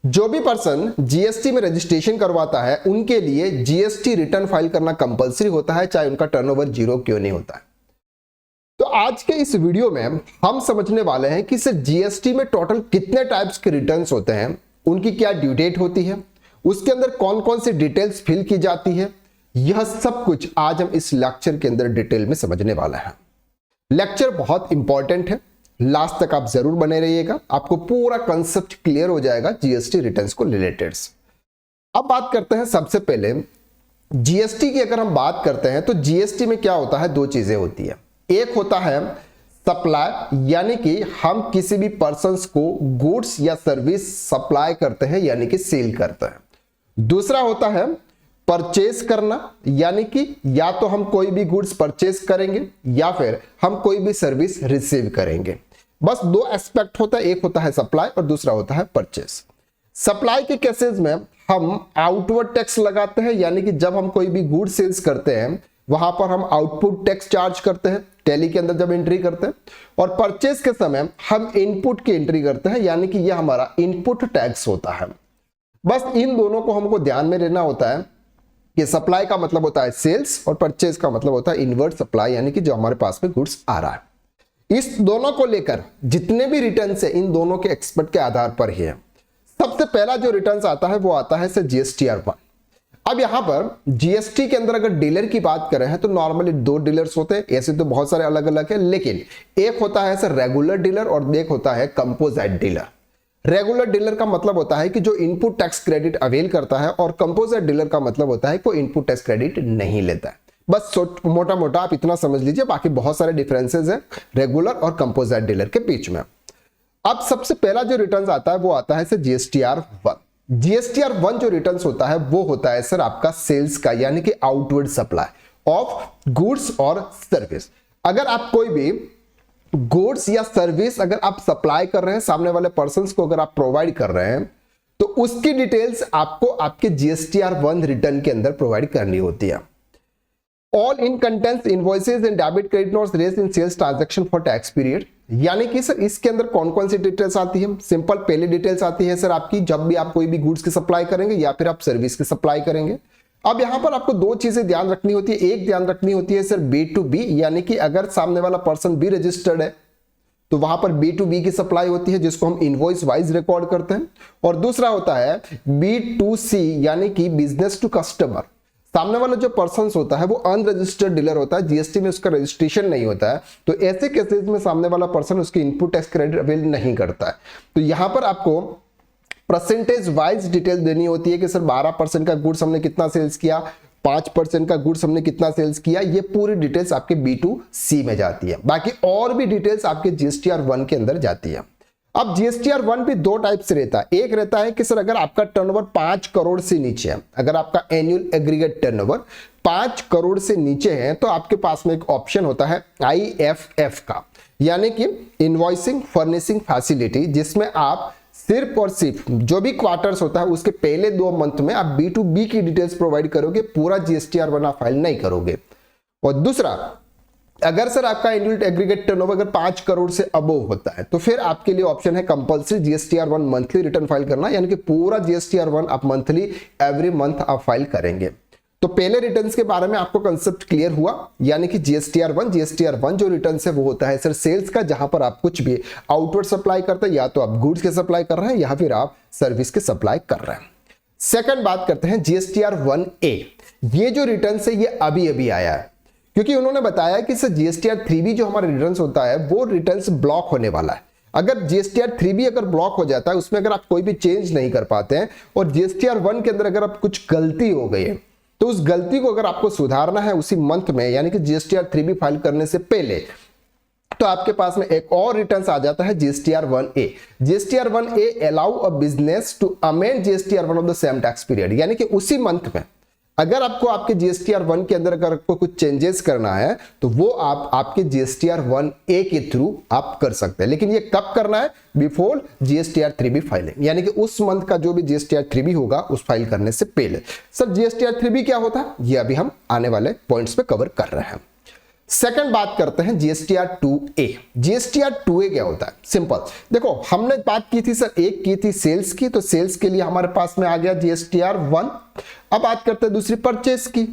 जो भी person GST में रजिस्ट्रेशन करवाता है उनके लिए जीएसटी रिटर्न फाइल करना कंपलसरी होता है, चाहे उनका टर्नओवर जीरो क्यों नहीं होता है। तो आज के इस वीडियो में हम समझने वाले हैं कि सर जीएसटी में टोटल कितने टाइप्स के रिटर्न्स होते हैं, उनकी क्या ड्यू डेट होती है, उसके अंदर कौन कौन सी डिटेल्स फिल की जाती है, यह सब कुछ आज हम इस लेक्चर के अंदर डिटेल में समझने वाला है। लेक्चर बहुत इंपॉर्टेंट है, लास्ट तक आप जरूर बने रहिएगा, आपको पूरा कंसेप्ट क्लियर हो जाएगा जीएसटी रिटर्न्स को रिलेटेड। अब बात करते हैं सबसे पहले जीएसटी की। अगर हम बात करते हैं तो जीएसटी में क्या होता है, दो चीजें होती है। एक होता है सप्लाई, यानी कि हम किसी भी पर्सन्स को गुड्स या सर्विस सप्लाई करते हैं यानी कि सेल करते हैं। दूसरा होता है परचेज करना, यानी कि या तो हम कोई भी गुड्स परचेज करेंगे या फिर हम कोई भी सर्विस रिसीव करेंगे। बस दो एस्पेक्ट होता है, एक होता है सप्लाई और दूसरा होता है परचेज। सप्लाई के केसेस में हम आउटवर्ड टैक्स लगाते हैं, यानी कि जब हम कोई भी गुड्स सेल्स करते हैं वहां पर हम आउटपुट टैक्स चार्ज करते हैं टैली के अंदर जब एंट्री करते हैं, और परचेज के समय हम इनपुट की एंट्री करते हैं, यानी कि यह हमारा इनपुट टैक्स होता है। बस इन दोनों को हमको ध्यान में रहना होता है कि सप्लाई का मतलब होता है सेल्स और परचेज का मतलब होता है इनवर्ड सप्लाई, यानी कि जो हमारे पास में गुड्स आ रहा है। इस दोनों को लेकर जितने भी रिटर्न है इन दोनों के एक्सपर्ट के आधार पर ही है। सबसे पहला जो रिटर्न आता है वो आता है सर जीएसटीआर 1। अब यहां पर जीएसटी के अंदर अगर डीलर की बात करें हैं तो नॉर्मली दो डीलर्स होते हैं, ऐसे तो बहुत सारे अलग अलग है, लेकिन एक होता है सर रेगुलर डीलर और एक होता है कंपोजिट डीलर। रेगुलर डीलर का मतलब होता है कि जो इनपुट टैक्स क्रेडिट अवेल करता है, और कंपोजिट डीलर का मतलब होता है कोई इनपुट टैक्स क्रेडिट नहीं लेता है। बस मोटा मोटा आप इतना समझ लीजिए, बाकी बहुत सारे डिफरेंसेस हैं रेगुलर और कंपोजिट डीलर के बीच में। अब सबसे पहला जो रिटर्न आता है वो आता है सर जीएसटीआर 1। जीएसटीआर 1 जो रिटर्न्स होता है वो होता है सर आपका सेल्स का, यानी कि आउटवर्ड सप्लाई ऑफ गुड्स और सर्विस। अगर आप कोई भी गुड्स या सर्विस अगर आप सप्लाई कर रहे हैं, सामने वाले पर्सन्स को अगर आप प्रोवाइड कर रहे हैं, तो उसकी डिटेल्स आपको आपके जीएसटीआर 1 रिटर्न के अंदर प्रोवाइड करनी होती है। All in contents invoices and debit credit notes raised in sales transaction for tax period, यानी कि सर इसके अंदर कौन कौन सी डिटेल्स आती है। सिंपल पहली डिटेल्स आती है सर आपकी जब भी आप कोई भी गुड्स की सप्लाई करेंगे या फिर आप सर्विस की सप्लाई करेंगे। अब यहां पर आपको दो चीजें ध्यान रखनी होती है। एक ध्यान रखनी होती है सर B2B, यानी कि अगर सामने वाला पर्सन भी रजिस्टर्ड है तो वहां पर B2B की सप्लाई होती है जिसको हम इनवॉइस वाइज रिकॉर्ड करते हैं। और दूसरा होता है B2C, यानी कि बिजनेस टू कस्टमर। सामने वाला जो पर्सन होता है वो अनरजिस्टर्ड डीलर होता है, जीएसटी में उसका रजिस्ट्रेशन नहीं होता है, तो ऐसे केसेस में सामने वाला पर्सन उसकी इनपुट टैक्स क्रेडिट अवेल नहीं करता है। तो यहां पर आपको परसेंटेज वाइज डिटेल देनी होती है कि सर 12% का गुड्स हमने कितना सेल्स किया, 5% का गुड्स हमने कितना सेल्स किया, ये पूरी डिटेल्स आपके B2C में जाती है। बाकी और भी डिटेल्स आपके जीएसटीआर 1 के अंदर जाती है। अब जीएसटीआर 1 भी दो टाइप से रहता है। एक रहता है कि सर अगर आपका टर्नओवर 5 करोड़ से नीचे है, अगर आपका एनुअल एग्रीगेट टर्नओवर 5 करोड़ से नीचे है तो आपके पास में एक ऑप्शन होता है IFF का, यानी कि इनवॉइसिंग फर्निशिंग फैसिलिटी, जिसमें आप सिर्फ और सिर्फ जो भी क्वार्टर्स होता है उसके पहले 2 मंथ में आप B2B की डिटेल्स प्रोवाइड करोगे, पूरा जीएसटीआर 1 आप फाइल नहीं करोगे। और दूसरा, अगर सर आपका एनुअल एग्रीगेट टर्नओवर अगर 5 करोड़ से अबोव होता है तो फिर आपके लिए ऑप्शन है compulsory GSTR 1 monthly return file करना, यानी कि पूरा जीएसटीआर 1 आप मंथली एवरी मंथ आप फाइल करेंगे। तो पहले रिटर्न्स के बारे में आपको कंसेप्ट क्लियर हुआ, यानी कि जीएसटीआर 1 जो रिटर्न्स है वो होता है सर सेल्स का, जहां पर आप कुछ भी आउटवर्ड सप्लाई करते हैं, या तो आप गुड्स के सप्लाई कर रहे हैं या फिर आप सर्विस के सप्लाई कर रहे हैं। सेकंड बात करते हैं जीएसटीआर 1A। ये जो रिटर्न्स है ये अभी अभी आया है, क्योंकि उन्होंने बताया कि सर जीएसटीआर 3B जो हमारा रिटर्न्स होता है वो रिटर्न्स ब्लॉक होने वाला है। अगर जीएसटीआर 3B अगर ब्लॉक हो जाता है, उसमें अगर आप कोई भी चेंज नहीं कर पाते हैं, और जीएसटीआर 1 के अंदर अगर आप कुछ गलती हो गई है तो उस गलती को अगर आपको सुधारना है उसी मंथ में, यानी कि जीएसटीआर 3B फाइल करने से पहले, तो आपके पास में एक और रिटर्न्स आ जाता है GSTR 1A। GSTR 1A allow a business to amend GSTR 1 of the same tax period, यानी कि उसी मंथ में अगर आपको आपके जीएसटीआर 1 के अंदर अगर आपको कुछ चेंजेस करना है तो वो आप आपके जीएसटीआर 1A के थ्रू आप कर सकते हैं। लेकिन ये कब करना है? बिफोर जीएसटीआर 3B फाइलिंग, यानी कि उस मंथ का जो भी जीएसटीआर 3B होगा उस फाइल करने से पहले। सर जीएसटीआर 3B क्या होता है ये अभी हम आने वाले पॉइंट्स पे कवर कर रहे हैं। सेकंड बात करते हैं जीएसटीआर 2A। जीएसटीआर 2A क्या होता है? सिंपल, देखो हमने बात की थी सर, एक की थी सेल्स की, तो सेल्स के लिए हमारे पास में आ गया जीएसटीआर 1। अब बात करते हैं दूसरी परचेस की,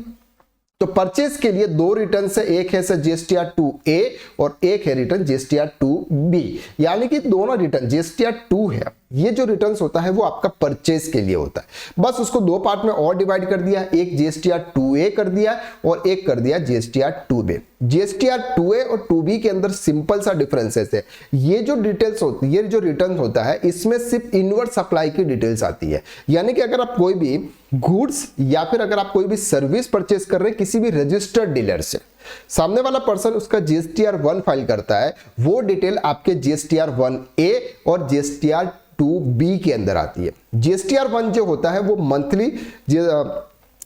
तो परचेस के लिए दो रिटर्न है, एक है सर जीएसटीआर 2A और एक है रिटर्न जीएसटीआर 2B, यानी कि दोनों रिटर्न जीएसटीआर 2 है, ये जो रिटर्न होता है वो आपका परचेस के लिए होता है। बस उसको दो पार्ट में और डिवाइड कर दिया, एक जीएसटीआर 2A कर दिया और एक कर दिया जीएसटीआर 2B। जीएसटीआर 2A और 2B के अंदर सिंपल सा डिफरेंसेस है। ये जो डिटेल्स होती है, ये जो रिटर्न होता है, इसमें सिर्फ इनवर्ड सप्लाई की डिटेल्स आती है, यानी कि अगर आप कोई भी गुड्स या फिर अगर आप कोई भी सर्विस परचेस कर रहे हैं किसी भी रजिस्टर्ड डीलर से, सामने वाला पर्सन उसका जीएसटीआर 1 फाइल करता है, वो डिटेल आपके जीएसटीआर 1A और जीएसटीआर 2B के अंदर आती है। जीएसटीआर 1 जो होता है वो मंथली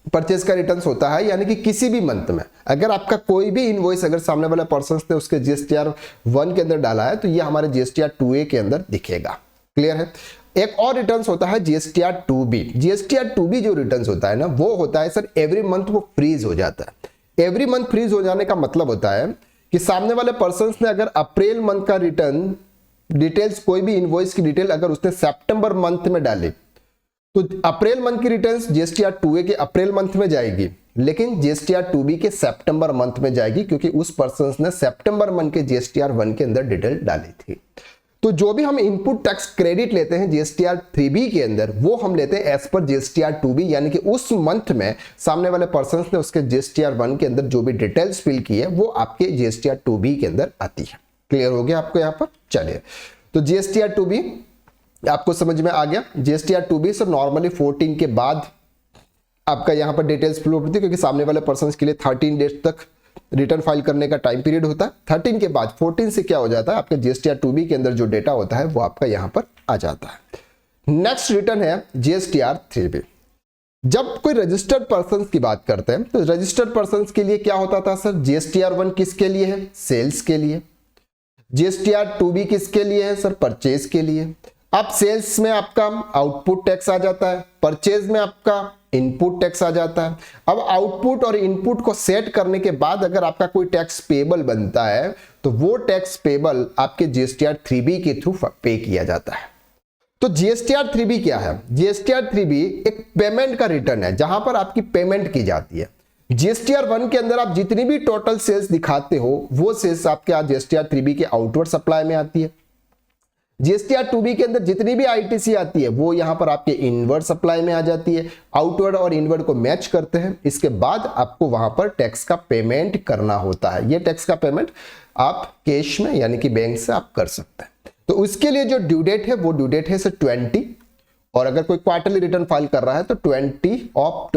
परचेज का रिटर्न्स होता है, यानी कि किसी भी मंथ में अगर आपका कोई भी इनवॉइस अगर सामने वाले पर्सन ने उसके जीएसटीआर 1 के अंदर डाला है तो ये हमारे जीएसटीआर 2A के अंदर दिखेगा। क्लियर है? एक और रिटर्न्स होता है जीएसटीआर 2B। जीएसटीआर 2B जो रिटर्न्स होता है ना, वो होता है सर एवरी मंथ वो फ्रीज हो जाता है। एवरी मंथ फ्रीज हो जाने का मतलब होता है कि सामने वाले पर्सन ने अगर अप्रैल मंथ का रिटर्न डिटेल्स, कोई भी इनवॉइस की डिटेल अगर उसने सितंबर मंथ में डाली तो अप्रैल मंथ की रिटर्न्स जीएसटीआर 2A के अप्रैल मंथ में जाएगी, लेकिन जीएसटीआर 2B के सितंबर मंथ में जाएगी, क्योंकि उस पर्सन ने सितंबर मंथ के जीएसटीआर 1 के अंदर डिटेल डाली थी। तो जो भी हम इनपुट टैक्स क्रेडिट लेते हैं जीएसटीआर 3B के अंदर, वो हम लेते हैं एज पर जीएसटीआर 2B, यानी कि उस मंथ में सामने वाले पर्सन ने उसके जीएसटीआर 1 के अंदर जो भी डिटेल्स फिल की है वो आपके जीएसटीआर 2B के अंदर आती है। क्लियर हो गया आपको यहाँ पर? चलिए, तो जीएसटीआर 2B आपको समझ में आ गया। जीएसटीआर 2B सर नॉर्मली 14 के बाद आपका यहाँ पर डिटेल्स फ्लो होती है, क्योंकि सामने वाले पर्सन के लिए 13 डेज तक रिटर्न फाइल करने का टाइम पीरियड होता है। 13 के बाद 14 से क्या हो जाता है, आपके जीएसटीआर 2B के अंदर जो डेटा होता है वो आपका यहाँ पर आ जाता है। नेक्स्ट रिटर्न है जीएसटीआर 3B। जब कोई रजिस्टर्ड पर्सन की बात करते हैं तो रजिस्टर्ड पर्सन के लिए क्या होता था सर? जीएसटीआर 1 किसके लिए है? सेल्स के लिए। जीएसटीआर 2B किसके लिए है सर? परचेज के लिए। अब सेल्स में आपका आउटपुट टैक्स आ जाता है, परचेज में आपका इनपुट टैक्स आ जाता है। अब आउटपुट और इनपुट को सेट करने के बाद अगर आपका कोई टैक्स पेबल बनता है तो वो टैक्स पेबल आपके जीएसटीआर 3B के थ्रू पे किया जाता है। तो जीएसटीआर 3B क्या है? जीएसटीआर 3B एक पेमेंट का रिटर्न है, जहां पर आपकी पेमेंट की जाती है। जीएसटीआर 1 के अंदर आप जितनी भी टोटल सेल्स दिखाते हो वो सेल्स आपके आज जीएसटीआर 3B के आउटवर्ड सप्लाई में आती है। जीएसटीआर 2B के अंदर जितनी भी आईटीसी आती है वो यहां पर आपके इनवर्ड सप्लाई में आ जाती है। आउटवर्ड और इनवर्ड को मैच करते हैं, इसके बाद आपको वहां पर टैक्स का पेमेंट करना होता है। ये टैक्स का पेमेंट आप कैश में यानी कि बैंक से आप कर सकते हैं। तो उसके लिए जो ड्यू डेट है वो ड्यू डेट है सर 20, और अगर कोई क्वार्टरली रिटर्न फाइल कर रहा है तो 22 of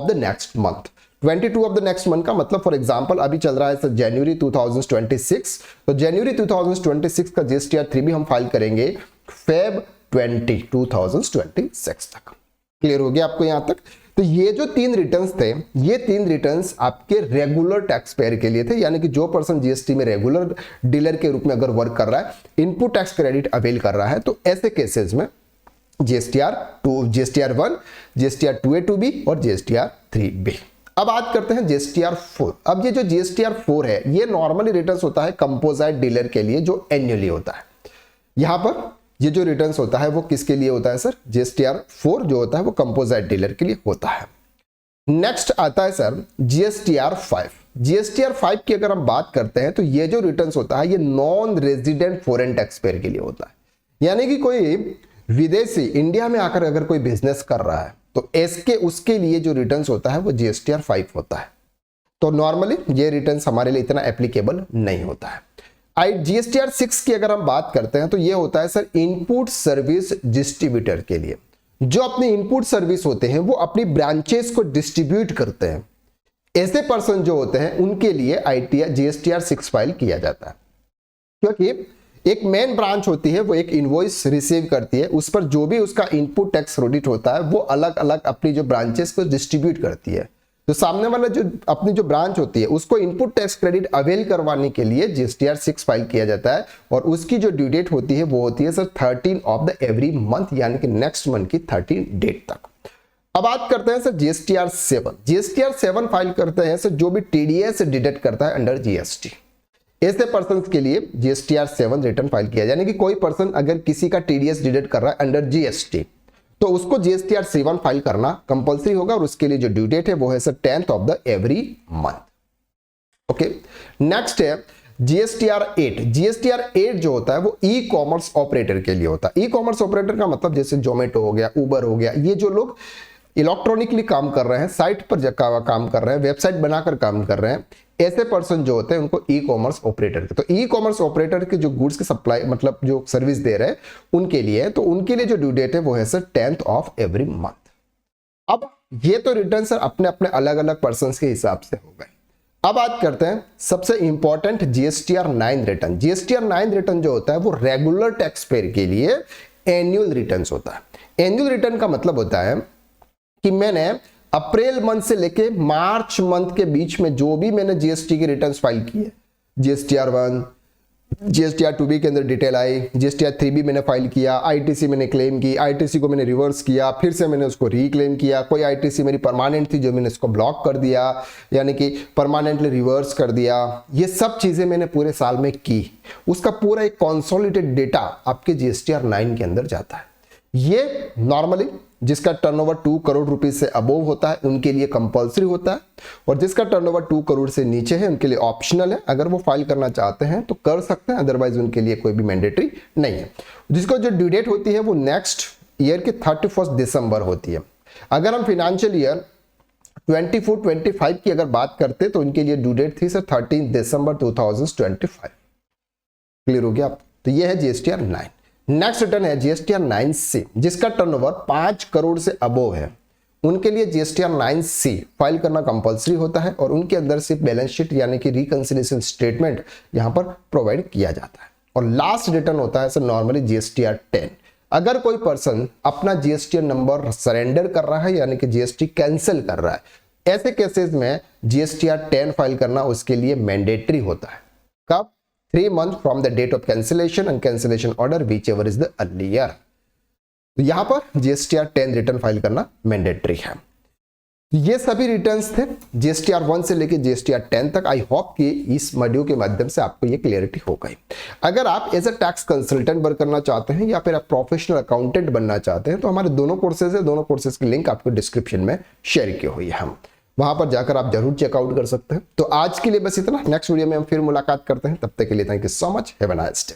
the next month. 22 of the next month का मतलब फॉर एग्जांपल अभी चल रहा है सर जनवरी 2026, तो जनवरी 2026 का जीएसटीआर 3B हम फाइल करेंगे फेब 2026 तक। क्लियर हो गया आपको यहां तक? तो ये जो तीन रिटर्न्स थे, ये तीन रिटर्न्स आपके रेगुलर टैक्स पेयर के लिए थे, यानी कि जो पर्सन जीएसटी में रेगुलर डीलर के रूप में अगर वर्क कर रहा है, इनपुट टैक्स क्रेडिट अवेल कर रहा है, तो ऐसे केसेस में जीएसटीआर 1, जीएसटीआर 2A 2B और जीएसटीआर 3B। अब बात करते हैं जीएसटीआर 4। अब ये जो जीएसटीआर 4 है ये नॉर्मली रिटर्न्स होता है कंपोजिट डीलर के लिए जो एनुअली होता है। यहां पर ये जो रिटर्न्स होता है वो किसके लिए होता है सर? जीएसटीआर 4 जो होता है वो कंपोजिट डीलर के लिए होता है। नेक्स्ट आता है सर जीएसटीआर 5। जीएसटीआर 5 की अगर हम बात करते हैं तो ये जो रिटर्न्स होता है ये non resident foreign tax payer के लिए होता है, यानी कि कोई विदेशी इंडिया में आकर अगर कोई बिजनेस कर रहा है तो उसके लिए जो रिटर्न्स होता है वो जीएसटीआर 5 होता है। तो नॉर्मली ये रिटर्न्स हमारे लिए इतना एप्लीकेबल नहीं होता है। जीएसटीआर 6 की अगर हम बात करते हैं तो ये होता है सर इनपुट सर्विस डिस्ट्रीब्यूटर के लिए। जो अपने इनपुट सर्विस होते हैं वो अपनी ब्रांचेस को डिस्ट्रीब्यूट करते हैं, ऐसे पर्सन जो होते हैं उनके लिए जीएसटीआर 6 फाइल किया जाता है। क्योंकि एक मेन ब्रांच होती है वो एक इनवॉइस रिसीव करती है, उस पर जो भी उसका इनपुट टैक्स क्रेडिट होता है वो अलग अलग अपनी जो ब्रांचेस को डिस्ट्रीब्यूट करती है। तो सामने वाला जो अपनी जो ब्रांच होती है उसको इनपुट टैक्स क्रेडिट अवेल करवाने के लिए जीएसटीआर 6 फाइल किया जाता है, और उसकी जो ड्यू डेट होती है वो होती है sir 13 of the every month, यानी कि नेक्स्ट मंथ की 13 डेट तक। अब बात करते हैं सर जीएसटीआर 7। जीएसटीआर 7 फाइल करते हैं सर जो भी टीडीएस डिडक्ट करता है अंडर जीएसटी। ऐसे पर्सन के लिए जीएसटीआर 7 रिटर्न फाइल किया, यानी कि कोई पर्सन अगर किसी का टीडीएस डिडक्ट कर रहा है अंडर जीएसटी तो उसको जीएसटीआर 7 फाइल करना कंपलसरी होगा, और उसके लिए जो ड्यू डेट है वो है sir 10th of the every month. Okay, next है जीएसटीआर 8। जीएसटीआर 8 जो होता है वो ई कॉमर्स ऑपरेटर के लिए होता है। ई कॉमर्स ऑपरेटर का मतलब जैसे जोमेटो हो गया, उबर हो गया, ये जो लोग इलेक्ट्रॉनिकली काम कर रहे हैं, साइट पर काम कर रहे हैं, वेबसाइट बनाकर काम कर रहे हैं, ऐसे पर्सन जो होते हैं उनको ई कॉमर्स ऑपरेटर। तो ई कॉमर्स ऑपरेटर के जो गुड्स की सप्लाई मतलब जो सर्विस दे रहे हैं उनके लिए, तो उनके लिए जो ड्यू डेट है वो है sir 10th of every month. अब ये तो रिटर्न सर अपने अपने अलग अलग पर्सन के हिसाब से हो गए। अब बात करते हैं सबसे important GSTR 9 return. GSTR 9 return जो होता है वो रेगुलर टैक्स पेयर के लिए एनुअल रिटर्न्स होता है। एनुअल रिटर्न का मतलब होता है कि मैंने अप्रैल मंथ से लेके मार्च मंथ के बीच में जो भी मैंने जीएसटी की रिटर्न्स फाइल की है, जीएसटीआर 1, जीएसटीआर 2B के अंदर डिटेल आई, जीएसटीआर 3B मैंने फाइल किया, आईटीसी मैंने क्लेम की, आईटीसी को मैंने रिवर्स किया, फिर से मैंने उसको रीक्लेम किया, कोई आईटीसी मेरी परमानेंट थी जो मैंने इसको ब्लॉक कर दिया, यानी कि परमानेंटली रिवर्स कर दिया। ये सब चीजें मैंने पूरे साल में की, उसका पूरा एक कंसोलिडेटेड डेटा आपके जीएसटीआर 9 के अंदर जाता है। ये नॉर्मली जिसका टर्नओवर 2 करोड़ रुपए से अबोव होता है उनके लिए कंपलसरी होता है, और जिसका टर्नओवर 2 करोड़ से नीचे है उनके लिए ऑप्शनल है। अगर वो फाइल करना चाहते हैं तो कर सकते हैं, अदरवाइज उनके लिए कोई भी मैंडेटरी नहीं है। जिसको जो ड्यू डेट होती है वो नेक्स्ट ईयर की 31 दिसंबर होती है। अगर हम फाइनेंशियल ईयर 24-25 की अगर बात करते तो उनके लिए ड्यू डेट थी सर 13 दिसंबर 2025। क्लियर हो गया आप? तो ये है जीएसटीआर 9। नेक्स्ट रिटर्न है जीएसटीआर 9C, जिसका टर्नओवर 5 करोड़ से अबोव है उनके लिए जीएसटीआर 9C फाइल करना कंपलसरी होता है, और उनके अंदर सिर्फ बैलेंस शीट यानी कि रिकंसिलिएशन स्टेटमेंट यहां पर प्रोवाइड किया जाता है। और लास्ट रिटर्न होता है सर नॉर्मली जीएसटीआर 10। अगर कोई पर्सन अपना जीएसटी नंबर सरेंडर कर रहा है यानी कि जीएसटी कैंसिल कर रहा है, ऐसे केसेस में जीएसटीआर 10 फाइल करना उसके लिए मैंडेटरी होता है। कब? 3 months from the date of cancellation and cancellation order whichever is the earlier। तो यहां पर जीएसटीआर 10 रिटर्न फाइल करना मैंडेटरी है। ये सभी रिटर्न्स थे जीएसटीआर 1 से लेके जीएसटीआर 10 तक। आई होप कि इस मॉड्यूल के माध्यम से आपको ये क्लियरिटी हो गई। अगर आप as a tax consultant work करना चाहते हैं या फिर आप प्रोफेशनल अकाउंटेंट बनना चाहते हैं तो हमारे दोनों कोर्सेज है, दोनों कोर्सेज की लिंक आपको डिस्क्रिप्शन में शेयर की हुई है, हम वहां पर जाकर आप जरूर चेकआउट कर सकते हैं। तो आज के लिए बस इतना, नेक्स्ट वीडियो में हम फिर मुलाकात करते हैं, तब तक के लिए thank you so much, have a nice day.